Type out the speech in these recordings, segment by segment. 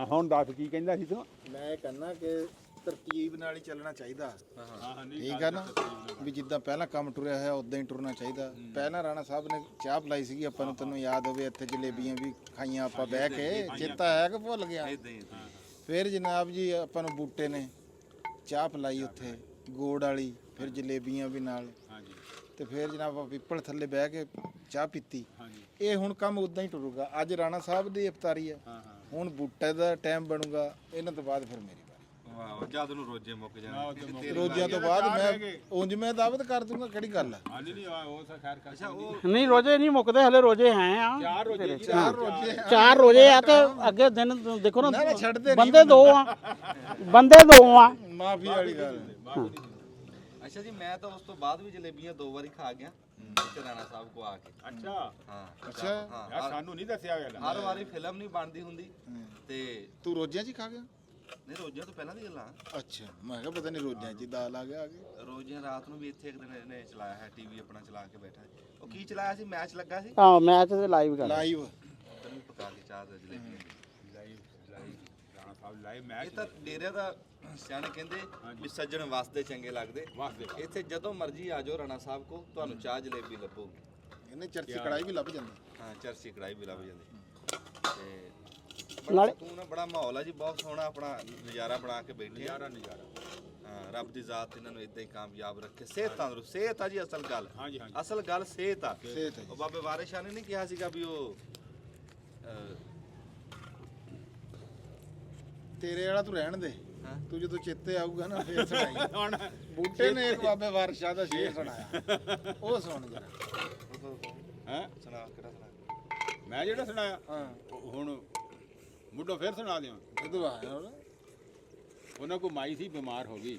ਹੁਣ ਦੱਸ ਕੀ ਕਹਿੰਦਾ ਸੀ ਤੂੰ? ਮੈਂ ਕਹਿੰਦਾ ਕਿ ਤਰਤੀਬ ਨਾਲ ਹੀ ਚੱਲਣਾ ਚਾਹੀਦਾ। ਠੀਕ ਹੈ ਨਾ ਵੀ ਜਿੱਦਾਂ ਪਹਿਲਾਂ ਕੰਮ ਟੁਰਿਆ ਹੋਇਆ ਉਦਾਂ ਹੀ ਟੁਰਨਾ ਚਾਹੀਦਾ। ਪਹਿਲਾਂ ਰਾਣਾ ਸਾਹਿਬ ਨੇ ਚਾਹ ਪਿਲਾਈ ਸੀਗੀ ਆਪਾਂ ਨੂੰ, ਤੈਨੂੰ ਯਾਦ ਹੋਵੇ, ਇੱਥੇ ਜਲੇਬੀਆਂ ਵੀ ਖਾਈਆਂ ਆਪਾਂ ਬਹਿ ਕੇ, ਚੇਤਾ ਹੈ ਕਿ ਭੁੱਲ ਗਿਆ? ਫਿਰ ਜਨਾਬ ਜੀ ਆਪਾਂ ਨੂੰ ਬੂਟੇ ਨੇ ਚਾਹ ਪਿਲਾਈ ਉੱਥੇ ਗੋੜ ਵਾਲੀ, ਫਿਰ ਜਲੇਬੀਆਂ ਵੀ ਨਾਲ, ਤੇ ਫਿਰ ਜਨਾਬ ਆਪਾਂ ਪਿੱਪਲ ਥੱਲੇ ਬਹਿ ਕੇ ਚਾਹ ਪੀਤੀ। ਇਹ ਹੁਣ ਕੰਮ ਉਦਾਂ ਹੀ ਟੁਰੂਗਾ। ਅੱਜ ਰਾਣਾ ਸਾਹਿਬ ਦੀ ਇਫਤਾਰੀ ਹੈ, ਹੁਣ ਬੂਟੇ ਦਾ ਟਾਈਮ ਬਣੂਗਾ, ਇਹਨਾਂ ਤੋਂ ਬਾਅਦ ਫਿਰ ਮੇਰੀ ਵਾਹ ਜਦ ਨੂੰ ਰੋਜੇ ਮੁੱਕ ਜਾਣਗੇ। ਰੋਜ਼ਿਆਂ ਤੋਂ ਬਾਅਦ ਮੈਂ ਉਂਝ ਮੈਂ ਦਾਵਤ ਕਰ ਦੂੰਗਾ, ਕਿਹੜੀ ਗੱਲ ਹੈ? ਨਹੀਂ ਰੋਜੇ ਨਹੀਂ ਮੁੱਕਦੇ, ਹਲੇ ਰੋਜੇ ਹੈ ਆ। ਚਾਰ ਰੋਜੇ ਆ ਤੇ ਅੱਗੇ ਦਿਨ ਦੇਖੋ ਨਾ, ਛੱਡਦੇ ਬੰਦੇ ਦੋ ਆ। ਮਾਫੀ ਵਾਲੀ ਗੱਲ। ਅੱਛਾ ਜੀ, ਮੈਂ ਤਾਂ ਉਸ ਤੋਂ ਬਾਅਦ ਵੀ ਜਲੇਬੀਆਂ 2 ਵਾਰੀ ਖਾ ਗਿਆ ਇੱਥੇ ਰਾਣਾ ਸਾਹਿਬ ਕੋ ਆ ਕੇ। ਅੱਛਾ ਅੱਛਾ ਯਾਰ ਸਾਨੂੰ ਨਹੀਂ ਦੱਸਿਆ ਗਿਆ। ਹਰ ਵਾਰੀ ਫਿਲਮ ਨਹੀਂ ਬਣਦੀ ਹੁੰਦੀ ਤੇ ਤੂੰ ਰੋਜ਼ਿਆਂ 'ਚ ਹੀ ਖਾ ਗਿਆ? ਨਹੀਂ, ਰੋਜਿਆਂ ਤੋਂ ਪਹਿਲਾਂ ਦੀ ਗੱਲਾਂ। ਅੱਛਾ, ਮੈਂ ਕਿਹਾ ਪਤਾ ਨਹੀਂ ਰੋਜ਼ਿਆਂ 'ਚ ਦਾਲ ਆ ਗਿਆ। ਰੋਜਿਆਂ ਰਾਤ ਨੂੰ ਵੀ ਇੱਥੇ ਇੱਕ ਦਿਨ ਇਹਨੇ ਚਲਾਇਆ ਹੈ, ਟੀਵੀ ਆਪਣਾ ਚਲਾ ਕੇ ਬੈਠਾ। ਉਹ ਕੀ ਚਲਾਇਆ ਸੀ? ਮੈਚ ਲੱਗਾ ਸੀ। ਹਾਂ ਮੈਚ ਤੇ ਲਾਈਵ ਕਰ ਲਾਈਵ ਤੈਨੂੰ ਵੀ ਪਕਾ ਕੇ ਚਾਹ ਤੇ ਜਲੇਬੀਆਂ ਰਾਣਾ ਸਾਹਿਬ ਲਾਈਵ ਮੈਚ। ਇਹ ਤਾਂ ਡੇਰਿਆਂ ਦਾ ਸਿਆਣੇ ਕਹਿੰਦੇ ਵੀ ਸੱਜਣ ਵਾਸਤੇ ਚੰਗੇ ਲੱਗਦੇ। ਇੱਥੇ ਜਦੋਂ ਮਰਜ਼ੀ ਆ ਜਾਓ ਰਾਣਾ ਸਾਹਿਬ ਕੋ, ਤੁਹਾਨੂੰ ਚਾਹ ਜਲੇਬੀ ਲੱਭੂਗੀ। ਇਹਨੇ ਚਰਚੀ ਕੜਾਈ ਵੀ ਲੱਭ ਜਾਂਦੀ। ਹਾਂ, ਚਰਚੀ ਕੜਾਈ ਵੀ ਲੱਭ ਜਾਂਦੀ। ਤੇ ਬੜਾ ਸਕੂਨ ਆ, ਬੜਾ ਮਾਹੌਲ ਆ ਜੀ, ਬਹੁਤ ਸੋਹਣਾ ਆਪਣਾ ਨਜ਼ਾਰਾ ਬਣਾ ਕੇ ਬੈਠੇ ਆ। ਨਜ਼ਾਰਾ ਹਾਂ, ਰੱਬ ਦੀ ਜ਼ਾਤ ਇਹਨਾਂ ਨੂੰ ਇਦਾਂ ਹੀ ਕਾਮਯਾਬ ਰੱਖੇ। ਸਿਹਤ ਤੰਦਰੁਸਤ, ਸਿਹਤ ਆ ਜੀ ਅਸਲ ਗੱਲ। ਅਸਲ ਗੱਲ ਸਿਹਤ ਆ। ਉਹ ਬਾਬੇ ਵਾਰਿਸ ਸ਼ਾਹ ਨੇ ਨਹੀਂ ਕਿਹਾ ਸੀਗਾ ਵੀ ਉਹ ਤੇਰੇ ਵਾਲਾ ਤੂੰ ਰਹਿਣ ਦੇ, ਤੂੰ ਜਦੋਂ ਚੇਤੇ ਆਊਗਾ ਨਾ ਫੇਰ ਸੁਣਾਈ। ਬੂਟੇ ਨੇ ਇੱਕ ਬਾਬੇ ਵਾਰਿਸ ਸ਼ਾਹ ਦਾ ਸ਼ੇਰ ਸੁਣਾਇਆ, ਉਹ ਸੁਣ ਜਰਾ। ਹੈ ਸੁਣਾ, ਕਿਹੜਾ ਸੁਣਾ? ਮੈਂ ਜਿਹੜਾ ਸੁਣਾਇਆ ਹੁਣ ਮੁੱਢੋਂ ਫਿਰ ਸੁਣਾ ਦਿਆਂ। ਜਦੋਂ ਆਇਆ ਉਹਨਾਂ ਕੋ ਮਾਈ ਸੀ, ਬਿਮਾਰ ਹੋ ਗਈ।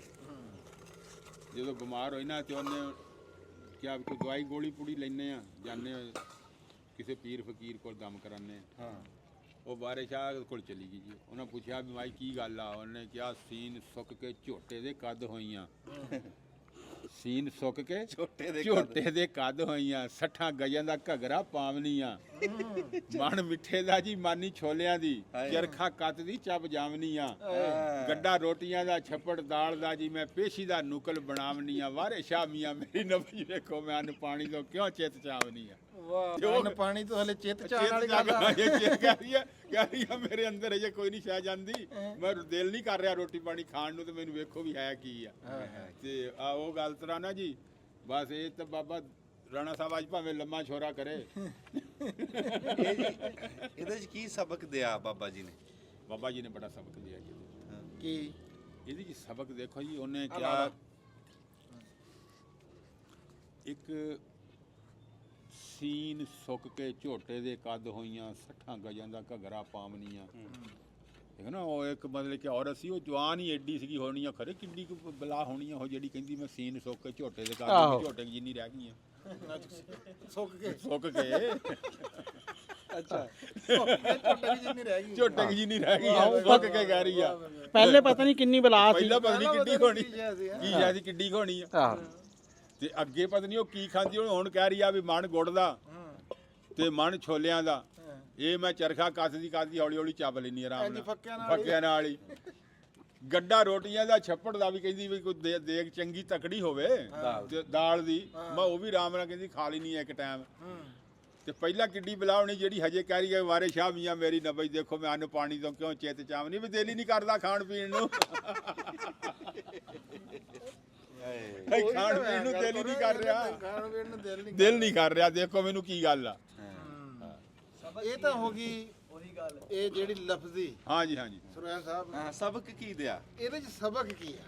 ਜਦੋਂ ਬਿਮਾਰ ਹੋਈ ਨਾ ਤੇ ਉਹਨੇ ਕਿਹਾ ਕੋਈ ਦਵਾਈ ਗੋਲੀ ਪੂੜੀ ਲੈਨੇ ਆ, ਜਾਂਦੇ ਕਿਸੇ ਪੀਰ ਫਕੀਰ ਕੋਲ ਦਮ ਕਰਾਨੇ। ਉਹ ਵਾਰਿਸ ਸ਼ਾਹ ਕੋਲ ਚਲੀ ਗਈ ਜੀ। ਉਹਨਾਂ ਪੁੱਛਿਆ ਵੀ ਮਾਈ ਕੀ ਗੱਲ ਆ? ਉਹਨੇ ਕਿਹਾ ਸੀਨ ਸੁੱਕ ਕੇ ਝੋਟੇ ਦੇ ਕੱਦ ਹੋਈਆਂ। ਸੀਨ ਸੁੱਕ ਕੇ ਝੋਟੇ ਦੇ ਕੱਦ ਹੋਈਆਂ, 60 ਗਜਾਂ ਦਾ ਘਗਰਾ ਪਾਵਨੀਆਂ। ਮਨ ਮਿੱਠੇ ਦਾ ਜੀ ਮਾਨੀ ਛੋਲਿਆਂ ਦੀ, ਚਰਖਾ ਕੱਤ ਦੀ ਚੱਬ ਜਾਵਨੀਆਂ। ਗੱਡਾ ਰੋਟੀਆਂ ਦਾ, ਛੱਪੜ ਦਾਲ ਦਾ ਜੀ, ਮੈਂ ਪੇਸ਼ੀ ਦਾ ਨੁਕਲ ਬਣਾਵਨੀਆਂ। ਵਾਰਿਸ ਸ਼ਾਹ ਮੀਆਂ ਮੇਰੀ ਨਬੀ ਵੇਖੋ, ਮੈਂ ਅੰਨ ਪਾਣੀ ਤੋਂ ਕਿਉਂ ਚਿੱਤ ਚਾਵਨੀਆਂ। ਵਾਹ, ਪਾਣੀ ਤੋਂ ਹਲੇ ਚਿੱਤ ਚਾਹਣ ਵਾਲੀ ਗੱਲ ਕਹਿ ਰਹੀ ਆ ਮੇਰੇ ਅੰਦਰ ਅਜੇ ਕੋਈ ਨਹੀਂ ਸ਼ਾਇ ਜਾਂਦੀ, ਮੈਂ ਦਿਲ ਨਹੀਂ ਕਰ ਰਿਹਾ ਰੋਟੀ ਪਾਣੀ ਖਾਣ ਨੂੰ, ਤੇ ਮੈਨੂੰ ਵੇਖੋ ਵੀ ਹੈ ਕੀ ਆ। ਤੇ ਆ ਉਹ ਗੱਲ ਤਰ੍ਹਾਂ ਨਾ ਜੀ, ਬਸ ਇਹ ਤਾਂ ਬਾਬਾ ਰਾਣਾ ਸਾਹਿਬ ਅੱਜ ਭਾਵੇਂ ਲੰਮਾ ਛੋਰਾ ਕਰੇ। ਇਹਦੇ ਚ ਕੀ ਸਬਕ ਦਿਆ ਬਾਬਾ ਜੀ ਨੇ? ਬਾਬਾ ਜੀ ਨੇ ਬੜਾ ਸਬਕ ਦਿਆ ਜੀ। ਕੀ ਇਹਦੇ ਚ ਸਬਕ ਦੇਖੋ ਜੀ, ਉਹਨੇ ਕਿਹਾ ਇੱਕ ਸੀਨ ਸੁੱਕ ਕੇ ਝੋਟੇ ਦੇ ਕੱਦ ਹੋਈਆਂ, 60 ਗਜਾਂ ਦਾ ਘਗਰਾ ਪਾਵਨੀਆਂ। ਠੀਕ ਨਾ, ਉਹ ਇੱਕ ਮਤਲਬ ਕਿ ਔਰਤ ਸੀ, ਉਹ ਜਵਾਨ ਹੀ ਐਡੀ ਸੀਗੀ ਹੋਣੀ ਆ, ਖਰੇ ਕਿੱਡੀ ਕੁ ਬਲਾ ਹੋਣੀ ਆ ਉਹ ਜਿਹੜੀ ਕਹਿੰਦੀ ਮੈਂ ਸੀਨ ਸੁੱਕ ਕੇ ਝੋਟੇ ਦੇ ਕੱਦ, ਝੋਟੇ ਜਿੰਨੀ ਰਹਿ ਗਈਆਂ। ਸੁੱਕ ਕੇ ਅੱਛਾ, ਝੋਟੇ ਜਿੰਨੀ ਰਹਿ ਗਈ, ਝੋਟੇ ਜਿੰਨੀ ਰਹਿ ਗਈ, ਸੁੱਕ ਕੇ ਕਹਿ ਰਹੀ ਆ। ਪਹਿਲੇ ਪਤਾ ਨਹੀਂ ਕਿੰਨੀ ਬਲਾ ਸੀ, ਪਹਿਲਾਂ ਪਤਾ ਨਹੀਂ ਕਿੱਡੀ ਹੋਣੀ, ਕੀ ਜਿਆਦੀ ਕਿੱਡੀ ਹੋਣੀ ਆ। ਤੇ ਅੱਗੇ ਪਤਾ ਨਹੀਂ ਉਹ ਕੀ ਖਾਂਦੀ, ਹੁਣ ਕਹਿ ਰਹੀ ਆ ਵੀ ਮਨ ਗੁੜ ਦਾ ਤੇ ਮਨ ਛੋਲਿਆਂ ਦਾ, ਇਹ ਮੈਂ ਚਰਖਾ ਕੱਤਦੀ ਹੌਲੀ ਹੌਲੀ ਚੱਬ ਲੈਣੀ ਆਰਾਮ ਨਾਲ, ਫੱਕਿਆਂ ਨਾਲ ਹੀ। ਗੱਡਾ ਰੋਟੀਆਂ ਦਾ, ਛੱਪੜ ਦਾ ਵੀ ਕਹਿੰਦੀ ਵੀ ਕੋਈ ਦੇਗ ਚੰਗੀ ਤਕੜੀ ਹੋਵੇ ਤੇ ਦਾਲ ਦੀ, ਮੈਂ ਉਹ ਵੀ ਆਰਾਮ ਨਾਲ ਕਹਿੰਦੀ ਖਾ ਲੈਣੀ ਇੱਕ ਟਾਈਮ। ਤੇ ਪਹਿਲਾਂ ਕਿੱਡੀ ਬਲਾ ਹੋਣੀ ਜਿਹੜੀ ਹਜੇ ਕਹਿ ਰਹੀ ਹੈ ਵਾਰਿਸ ਸ਼ਾਹ ਮੀਆਂ ਮੇਰੀ ਨਬੀ ਦੇਖੋ, ਮੈਂ ਅੰਨ ਪਾਣੀ ਤੋਂ ਕਿਉਂ ਚਿੱਤ ਚਾਵਨੀ, ਵੀ ਦਿਲ ਹੀ ਨਹੀਂ ਕਰਦਾ ਖਾਣ ਪੀਣ ਨੂੰ। ਖਾਣ ਪੀਣ ਨੂੰ ਦਿਲ ਹੀ ਨਹੀਂ ਕਰ ਰਿਹਾ, ਦਿਲ ਨਹੀਂ ਕਰ ਰਿਹਾ। ਦੇਖੋ ਮੈਨੂੰ ਕੀ ਗੱਲ ਆ। ਇਹ ਤਾਂ ਹੋ ਗਈ ਇਹ ਜਿਹੜੀ ਲਫ਼ਜ਼ੀ। ਹਾਂਜੀ ਹਾਂਜੀ ਸੁਰਿਆ ਸਾਹਿਬ, ਸਬਕ ਕੀ ਦਿਆ ਇਹਦੇ ਚ ਸਬਕ ਕੀ ਆ?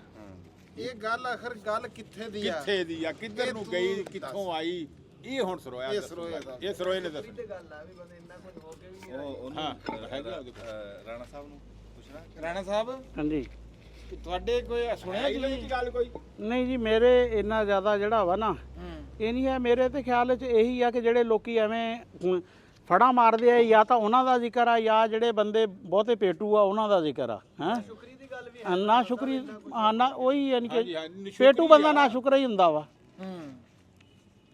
ਇਹ ਗੱਲ ਆਖਰ ਗੱਲ ਕਿੱਥੇ ਦੀ ਆ, ਕਿੱਥੇ ਦੀ ਆ, ਕਿੱਧਰ ਨੂੰ ਗਈ, ਕਿੱਥੋਂ ਆਈ, ਇਹ ਹੁਣ ਸਰੋਇਆ ਨੇ ਦੱਸੋ। ਹਾਂ, ਰਾਣਾ ਸਾਹਿਬ ਨੂੰ ਪੁੱਛਣਾ। ਰਾਣਾ ਸਾਹਿਬ ਹਾਂਜੀ ਤੁਹਾਡੇ ਕੋਈ ਸੁਣਿਆ ਕੀ ਗੱਲ ਕੋਈ? ਨਹੀਂ ਜੀ, ਮੇਰੇ ਇੰਨਾ ਜ਼ਿਆਦਾ ਜਿਹੜਾ ਵਾ ਨਾ ਇਹ ਨਹੀਂ ਹੈ। ਮੇਰੇ ਤੇ ਖਿਆਲ 'ਚ ਇਹੀ ਆ ਕਿ ਜਿਹੜੇ ਲੋਕੀ ਐਵੇਂ ਫੜਾ ਮਾਰਦੇ ਆ, ਜਾਂ ਤਾਂ ਉਹਨਾਂ ਦਾ ਜ਼ਿਕਰ ਆ, ਜਾਂ ਜਿਹੜੇ ਬੰਦੇ ਬਹੁਤੇ ਪੇਟੂ ਆ ਉਹਨਾਂ ਦਾ ਜ਼ਿਕਰ ਆ। ਹੈਂ ਨਾ ਸ਼ੁਕਰੀ, ਨਾ ਉਹੀ ਯਾਨੀ ਕਿ ਪੇਟੂ ਬੰਦਾ ਨਾ ਸ਼ੁਕਰ ਹੀ ਹੁੰਦਾ ਵਾ।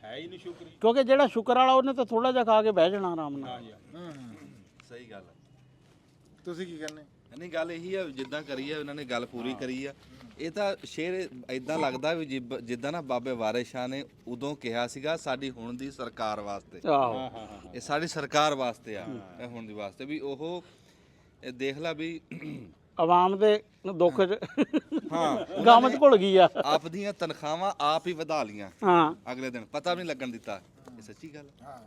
ਹੈ ਹੀ ਨਹੀਂ ਸ਼ੁਕਰੀ, ਕਿਉਂਕਿ ਜਿਹੜਾ ਸ਼ੁਕਰ ਵਾਲਾ ਉਹਨੇ ਤਾਂ ਥੋੜਾ ਜਿਹਾ ਖਾ ਕੇ ਬਹਿ ਜਾਣਾ ਆਰਾਮ ਨਾਲ। ਸਹੀ ਗੱਲ। ਤੁਸੀਂ ਕੀ ਕਹਿੰਦੇ? ਨਹੀਂ ਗੱਲ ਇਹੀ ਆ ਜਿੱਦਾਂ ਕਰੀ ਆ ਇਹਨਾਂ ਨੇ ਗੱਲ ਪੂਰੀ ਕਰੀ ਆ। ਇਹ ਤਾਂ ਸ਼ੇਰ ਇਦਾਂ ਲੱਗਦਾ ਵੀ ਜਿੱਦਾਂ ਨਾ ਬਾਬੇ ਵਾਰਿਸ ਸ਼ਾਹ ਨੇ ਉਦੋਂ ਕਿਹਾ ਸੀਗਾ ਸਾਡੀ ਹੁਣ ਦੀ ਸਰਕਾਰ ਵਾਸਤੇ, ਆਹੋ ਇਹ ਸਾਡੀ ਸਰਕਾਰ ਵਾਸਤੇ ਆ, ਇਹ ਹੁਣ ਦੀ ਵਾਸਤੇ ਵੀ ਉਹ ਇਹ ਦੇਖ ਲੈ ਵੀ ਆਵਾਮ ਦੇ ਦੁੱਖ 'ਚ ਹਾਂ ਗਮ 'ਚ ਘੁਲ ਗਈ ਆ। ਆਪ ਦੀਆਂ ਤਨਖਾਹਾਂ ਆਪ ਹੀ ਵਧਾ ਲੀਆਂ ਹਾਂ ਅਗਲੇ ਦਿਨ, ਪਤਾ ਵੀ ਨਹੀਂ ਲੱਗਣ ਦਿੱਤਾ। ਇਹ ਸੱਚੀ ਗੱਲ ਆ।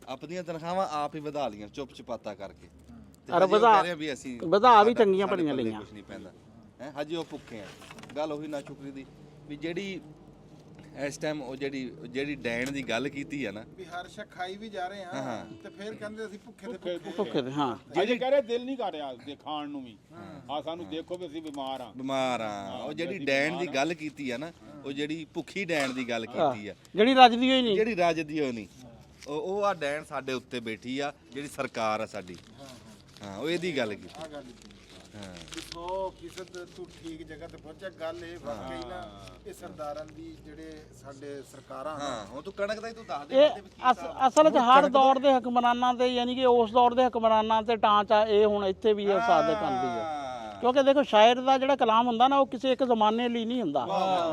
ਆਪਣੀਆਂ ਤਨਖਾਹਾਂ ਆਪ ਹੀ ਵਧਾ ਲੀਆਂ ਚੁੱਪ ਚਪਾਤਾ ਕਰਕੇ। ਤੇ ਅਰੇ ਹਜੇ ਉਹ ਵਧਾ- ਕਹਿ ਰਹੇ ਆ ਵੀ ਅਸੀਂ ਵਧਾ ਵੀ ਚੰਗੀਆਂ ਸਾਡੇ ਭਲੀਆਂ ਪੱਲੇ ਲਈਆਂ। ਕੁਛ ਨਹੀਂ ਪੈਂਦਾ ਹੈ, ਹਜੇ ਉਹ ਭੁੱਖੇ ਆ। ਗੱਲ ਉਹੀ ਨਾ ਸ਼ੁਕਰੀ ਦੀ ਵੀ ਜਿਹੜੀ ਇਸ ਟਾਈਮ ਉਹ ਜਿਹੜੀ ਡੈਣ ਦੀ ਗੱਲ ਕੀਤੀ ਆ ਨਾ ਵੀ ਹਰ ਸ਼ਾ ਖਾਈ ਵੀ ਜਾ ਰਹੇ ਹਾਂ ਤੇ ਫਿਰ ਕਹਿੰਦੇ ਅਸੀਂ ਭੁੱਖੇ ਤੇ ਭੁੱਖੇ। ਭੁੱਖੇ ਤੇ ਹਾਂ ਜਿਹੜੇ ਕਹ ਰਹੇ ਦਿਲ ਨਹੀਂ ਕਰ ਰਿਹਾ ਦੇ ਖਾਣ ਨੂੰ ਵੀ, ਆ ਸਾਨੂੰ ਦੇਖੋ ਵੀ ਅਸੀਂ ਬਿਮਾਰ ਆ। ਬਿਮਾਰ ਆ। ਉਹ ਜਿਹੜੀ ਡੈਣ ਦੀ ਗੱਲ ਕੀਤੀ ਆ ਨਾ, ਉਹ ਜਿਹੜੀ ਭੁੱਖੀ ਡੈਣ ਦੀ ਗੱਲ ਕੀਤੀ ਆ, ਜਿਹੜੀ ਰੱਜਦੀ ਹੋਈ ਨਹੀਂ। ਜਿਹੜੀ ਰੱਜਦੀ ਹੋਈ ਨਹੀਂ, ਉਹ ਆ ਡੈਣ ਸਾਡੇ ਉੱਤੇ ਬੈਠੀ ਆ ਜਿਹੜੀ ਸਰਕਾਰ ਆ ਸਾਡੀ। ਹਾਂ ਉਹ ਇਹਦੀ ਗੱਲ ਕੀਤੀ। ਆ ਗੱਲ ਕੀਤੀ ਹਾਂ 100% ਤੂੰ ਠੀਕ ਜਗ੍ਹਾ ਤੇ ਪਹੁੰਚਿਆ। ਗੱਲ ਇਹ ਵਾਕਈ ਨਾ ਇਹ ਸਰਦਾਰਾਂ ਦੀ ਜਿਹੜੇ ਸਾਡੇ ਸਰਕਾਰਾਂ ਹਾਂ ਹੁਣ ਤੂੰ ਕਣਕ ਦਾ ਹੀ ਤੂੰ ਦੱਸ ਦੇ ਇਹ ਅਸਲ 'ਚ ਹਰ ਦੌਰ ਦੇ ਹੁਕਮਰਾਨਾਂ ਤੇ, ਯਾਨੀ ਕਿ ਉਸ ਦੌਰ ਦੇ ਹੁਕਮਰਾਨਾਂ ਤੇ ਟਾਂਚ ਆ। ਇਹ ਹੁਣ ਇੱਥੇ ਵੀ ਇਹ ਸਾਦੇ ਕਰਦੀ ਹੈ। ਕਿਉਂਕਿ ਦੇਖੋ ਸ਼ਾਇਰ ਦਾ ਜਿਹੜਾ ਕਲਾਮ ਹੁੰਦਾ ਨਾ, ਉਹ ਕਿਸੇ ਇੱਕ ਜ਼ਮਾਨੇ ਲਈ ਨਹੀਂ ਹੁੰਦਾ,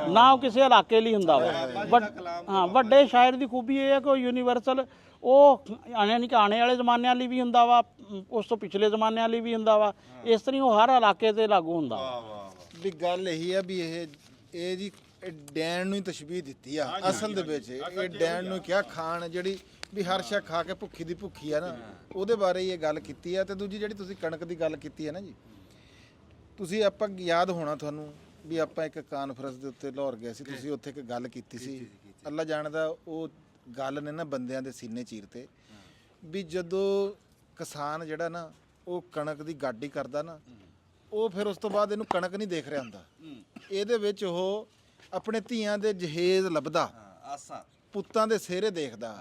ਨਾ ਉਹ ਕਿਸੇ ਇਲਾਕੇ ਲਈ ਹੁੰਦਾ ਵਾ। ਹਾਂ ਵੱਡੇ ਸ਼ਾਇਰ ਦੀ ਖੂਬੀ ਇਹ ਹੈ ਕਿ ਉਹ ਯੂਨੀਵਰਸਲ, ਉਹ ਯਾਨੀ ਕਿ ਆਉਣੇ ਵਾਲੇ ਜ਼ਮਾਨਿਆਂ ਲਈ ਵੀ ਹੁੰਦਾ ਵਾ, ਉਸ ਤੋਂ ਪਿਛਲੇ ਜ਼ਮਾਨਿਆਂ ਲਈ ਵੀ ਹੁੰਦਾ ਵਾ। ਇਸ ਤਰ੍ਹਾਂ ਉਹ ਹਰ ਇਲਾਕੇ ਤੇ ਲਾਗੂ ਹੁੰਦਾ ਵਾ। ਵੀ ਗੱਲ ਇਹੀ ਆ ਵੀ ਇਹ ਜੀ ਇਹ ਡੈਣ ਨੂੰ ਹੀ ਤਸ਼ਬੀਹ ਦਿੱਤੀ ਆ ਅਸਲ ਦੇ ਵਿੱਚ। ਇਹ ਡੈਣ ਨੂੰ ਕਿਹਾ ਖਾਣ ਜਿਹੜੀ ਵੀ ਹਰ ਸ਼ਾ ਖਾ ਕੇ ਭੁੱਖੀ ਦੀ ਭੁੱਖੀ ਆ ਨਾ, ਉਹਦੇ ਬਾਰੇ ਹੀ ਇਹ ਗੱਲ ਕੀਤੀ ਆ। ਤੇ ਦੂਜੀ ਜਿਹੜੀ ਤੁਸੀਂ ਕਣਕ ਦੀ ਗੱਲ ਕੀਤੀ ਹੈ ਨਾ ਜੀ, ਤੁਸੀਂ ਆਪਾਂ ਯਾਦ ਹੋਣਾ ਤੁਹਾਨੂੰ ਵੀ ਆਪਾਂ ਇੱਕ ਕਾਨਫਰੰਸ ਦੇ ਉੱਤੇ ਲਾਹੌਰ ਗਏ ਸੀ, ਤੁਸੀਂ ਉੱਥੇ ਇੱਕ ਗੱਲ ਕੀਤੀ ਸੀ। ਅੱਲਾ ਜਾਣਦਾ ਉਹ ਗੱਲ ਨੇ ਨਾ ਬੰਦਿਆਂ ਦੇ ਸੀਨੇ ਚੀਰਤੇ ਵੀ ਜਦੋਂ ਕਿਸਾਨ ਜਿਹੜਾ ਨਾ ਉਹ ਕਣਕ ਦੀ ਗਾਡੀ ਕਰਦਾ ਨਾ, ਉਹ ਫਿਰ ਉਸ ਤੋਂ ਬਾਅਦ ਇਹਨੂੰ ਕਣਕ ਨਹੀਂ ਦੇਖ ਰਿਹਾ ਹੁੰਦਾ, ਇਹਦੇ ਵਿੱਚ ਉਹ ਆਪਣੇ ਧੀਆਂ ਦੇ ਜਹੇਜ਼ ਲੱਭਦਾ, ਆਸਾਂ ਪੁੱਤਾਂ ਦੇ ਸਿਹਰੇ ਦੇਖਦਾ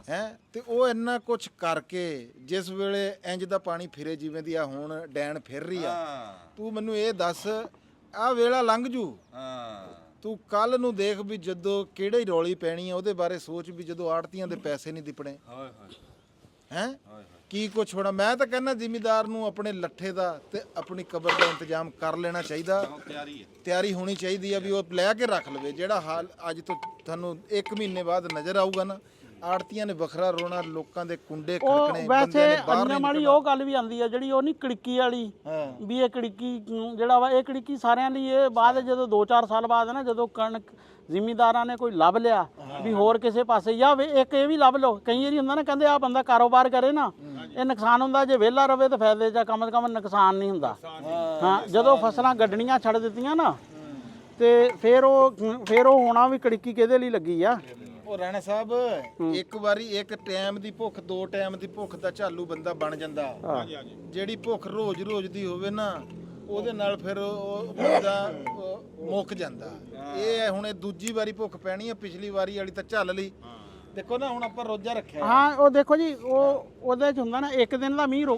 ਹੈ। ਤੇ ਉਹ ਇੰਨਾ ਕੁਝ ਕਰਕੇ ਜਿਸ ਵੇਲੇ ਇੰਜ ਦਾ ਪਾਣੀ ਫਿਰੇ ਜਿਵੇਂ ਦੀ ਆ ਹੁਣ ਡੈਣ ਫਿਰ ਰਹੀ ਆ, ਤੂੰ ਮੈਨੂੰ ਇਹ ਦੱਸ ਆਹ ਵੇਲਾ ਲੰਘ ਜੂ। ਤੂੰ ਕੱਲ ਨੂੰ ਦੇਖ ਵੀ ਜਦੋਂ ਕਿਹੜੀ ਰੌਲੀ ਪੈਣੀ ਆ ਉਹਦੇ ਬਾਰੇ ਸੋਚ ਵੀ ਜਦੋਂ ਆੜਤੀਆਂ ਦੇ ਪੈਸੇ ਨਹੀਂ ਦਿਪਣੇ ਹੈ ਕੀ ਕੁਛ ਹੋਣਾ। ਮੈਂ ਤਾਂ ਕਹਿੰਦਾ ਜ਼ਿਮੀਦਾਰ ਨੂੰ ਆਪਣੇ ਲੱਠੇ ਦਾ ਤੇ ਆਪਣੀ ਕਬਰ ਦਾ ਇੰਤਜ਼ਾਮ ਕਰ ਲੈਣਾ ਚਾਹੀਦਾ। ਤਿਆਰੀ ਹੋਣੀ ਚਾਹੀਦੀ ਆ ਵੀ ਉਹ ਲੈ ਕੇ ਰੱਖ ਲਵੇ। ਜਿਹੜਾ ਹਾਲ ਅੱਜ ਤੋਂ ਤੁਹਾਨੂੰ 1 ਮਹੀਨੇ ਬਾਅਦ ਨਜ਼ਰ ਆਊਗਾ ਨਾ, ਆੜਤੀਆਂ ਨੇ ਵੱਖਰਾ ਰੋਣਾ, ਲੋਕਾਂ ਦੇ ਕੁੰਡੇ ਖੜਕਣੇ, ਵੈਸੇ ਬੰਦਿਆਂ ਨੇ ਬਾਹਰ ਅੰਨਮ ਵਾਲੀ ਉਹ ਗੱਲ ਵੀ ਆਂਦੀ ਆ ਜਿਹੜੀ ਉਹ ਨਹੀਂ ਕੜਿੱਕੀ ਵਾਲੀ, ਵੀ ਇਹ ਕੜਿੱਕੀ ਜਿਹੜਾ ਵਾ ਇਹ ਕੜਿੱਕੀ ਸਾਰਿਆਂ ਲਈ। ਇਹ ਬਾਅਦ ਜਦੋਂ 2-4 ਸਾਲ ਬਾਅਦ ਨਾ ਜਦੋਂ ਕਣਕ ਜ਼ਿਮੀਦਾਰਾਂ ਨੇ ਕੋਈ ਲੱਭ ਲਿਆ ਵੀ ਹੋਰ ਕਿਸੇ ਪਾਸੇ, ਜਾਂ ਇੱਕ ਇਹ ਵੀ ਲੱਭ ਲਓ। ਕਈ ਵਾਰੀ ਹੁੰਦਾ ਨਾ ਕਹਿੰਦੇ ਆ ਬੰਦਾ ਕਾਰੋਬਾਰ ਕਰੇ ਨਾ ਇਹ ਨੁਕਸਾਨ ਹੁੰਦਾ, ਜੇ ਵਿਹਲਾ ਰਵੇ ਤਾਂ ਫਾਇਦੇ ਜਾਂ ਕਮ ਸੇ ਕਮ ਨੁਕਸਾਨ ਨਹੀਂ ਹੁੰਦਾ। ਹਾਂ ਜਦੋਂ ਫਸਲਾਂ ਗੱਡਣੀਆਂ ਛੱਡ ਦਿੱਤੀਆਂ ਨਾ ਤੇ ਫਿਰ ਉਹ ਹੋਣਾ ਵੀ ਕੜਿੱਕੀ ਕਿਹਦੇ ਲਈ ਲੱਗੀ ਆ। ਉਹ ਰਾਣਾ ਸਾਹਿਬ ਇੱਕ ਵਾਰੀ ਇੱਕ ਟਾਈਮ ਦੀ ਭੁੱਖ 2 ਟਾਈਮ ਦੀ ਭੁੱਖ ਦਾ ਝਾਲੂ ਬੰਦਾ ਬਣ ਜਾਂਦਾ। ਜਿਹੜੀ ਭੁੱਖ ਰੋਜ਼ ਦੀ ਹੋਵੇ ਨਾ ਉਹਦੇ ਨਾਲ ਫਿਰ ਉਹ ਬੰਦਾ ਮੁੱਕ ਜਾਂਦਾ। ਇਹ ਹੁਣ ਇਹ ਦੂਜੀ ਵਾਰੀ ਭੁੱਖ ਪੈਣੀ ਹੈ, ਪਿਛਲੀ ਵਾਰੀ ਵਾਲੀ ਤਾਂ ਝੱਲ ਲਈ। ਦੇਖੋ ਨਾ ਹੁਣ ਆਪਾਂ ਰੋਜ਼ਾ ਰੱਖਿਆ। ਹਾਂ ਉਹ ਦੇਖੋ ਜੀ ਉਹਦੇ 'ਚ ਹੁੰਦਾ ਨਾ ਇੱਕ ਦਿਨ ਦਾ ਮੀਂਹ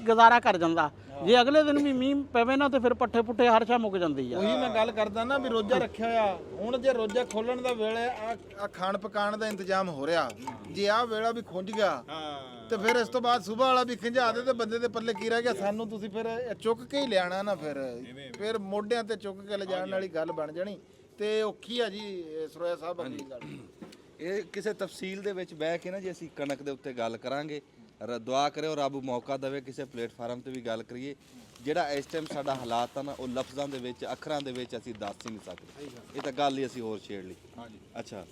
ਗੁਜ਼ਾਰਾ ਕਰ ਜਾਂਦਾ, ਜੇ ਅਗਲੇ ਦਿਨ ਵੀ ਮੀਂਹ ਪਵੇ ਨਾ ਤੇ ਫਿਰ ਪੱਠੇ ਪੁੱਠੇ ਹਰ ਸ਼ਾ ਮੁੱਕ ਜਾਂਦੀ ਆ। ਉਹੀ ਮੈਂ ਗੱਲ ਕਰਦਾ ਨਾ ਵੀ ਰੋਜ਼ਾ ਰੱਖਿਆ ਹੋਇਆ, ਹੁਣ ਜੇ ਰੋਜ਼ਾ ਖੋਲਣ ਦਾ ਵੇਲੇ ਆ ਖਾਣ ਪਕਾਣ ਦਾ ਇੰਤਜ਼ਾਮ ਹੋ ਰਿਹਾ, ਜੇ ਆਹ ਵੇਲਾ ਵੀ ਖੁੰਝ ਗਿਆ ਤੇ ਫਿਰ ਇਸ ਤੋਂ ਬਾਅਦ ਸਵੇਰ ਵਾਲਾ ਵੀ ਖਿੰਝਾ ਦੇ ਤੇ ਬੰਦੇ ਦੇ ਪੱਲੇ ਕੀ ਰਹਿ ਗਿਆ। ਸਾਨੂੰ ਤੁਸੀਂ ਫਿਰ ਚੁੱਕ ਕੇ ਹੀ ਲਿਆਣਾ ਨਾ, ਫਿਰ ਮੋਢਿਆਂ ਤੇ ਚੁੱਕ ਕੇ ਲਿਜਾਣ ਵਾਲੀ ਗੱਲ ਬਣ ਜਾਣੀ ਤੇ ਔਖੀ ਆ ਜੀ ਸਰੋਇਆ ਸਾਹਿਬ ਅਗਲੀ ਗੱਲ। ਇਹ ਕਿਸੇ ਤਫਸੀਲ ਦੇ ਵਿੱਚ ਬਹਿ ਕੇ ਨਾ ਜੇ ਅਸੀਂ ਕਣਕ ਦੇ ਉੱਤੇ ਗੱਲ ਕਰਾਂਗੇ, ਦੁਆ ਕਰਿਓ ਰੱਬ ਮੌਕਾ ਦੇਵੇ ਕਿਸੇ ਪਲੇਟਫਾਰਮ ਤੇ ਵੀ ਗੱਲ ਕਰੀਏ। ਜਿਹੜਾ ਇਸ ਟਾਈਮ ਸਾਡਾ ਹਾਲਾਤ ਆ ਨਾ ਉਹ ਲਫ਼ਜ਼ਾਂ ਦੇ ਵਿੱਚ, ਅੱਖਰਾਂ ਦੇ ਵਿੱਚ ਅਸੀਂ ਦੱਸ ਹੀ ਨਹੀਂ ਸਕਦੇ। ਇਹ ਤਾਂ ਗੱਲ ਹੀ ਅਸੀਂ ਹੋਰ ਛੇੜ ਲਈ। ਅੱਛਾ